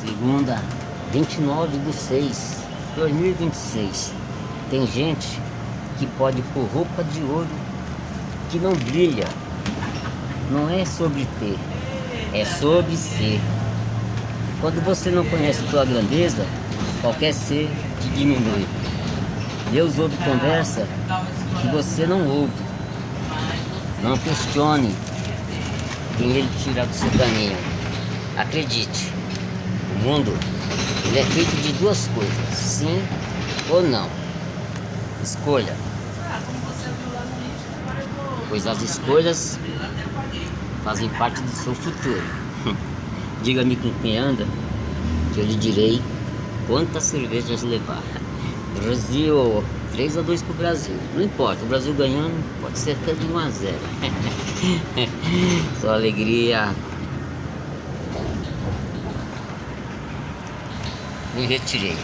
Segunda, 29/6/2026. Tem gente que pode pôr roupa de ouro que não brilha. Não é sobre ter, é sobre ser. Quando você não conhece tua grandeza, qualquer ser te diminui. Deus ouve conversa que você não ouve. Não questione quem ele tira do seu caminho. Acredite, o mundo ele é feito de duas coisas, sim ou não. Escolha, pois as escolhas fazem parte do seu futuro. Diga-me com quem anda, que eu lhe direi quantas cervejas levar. Brasil, 3-2 pro Brasil. Não importa, o Brasil ganhando pode ser até de 1-0. Só alegria. Me retirei.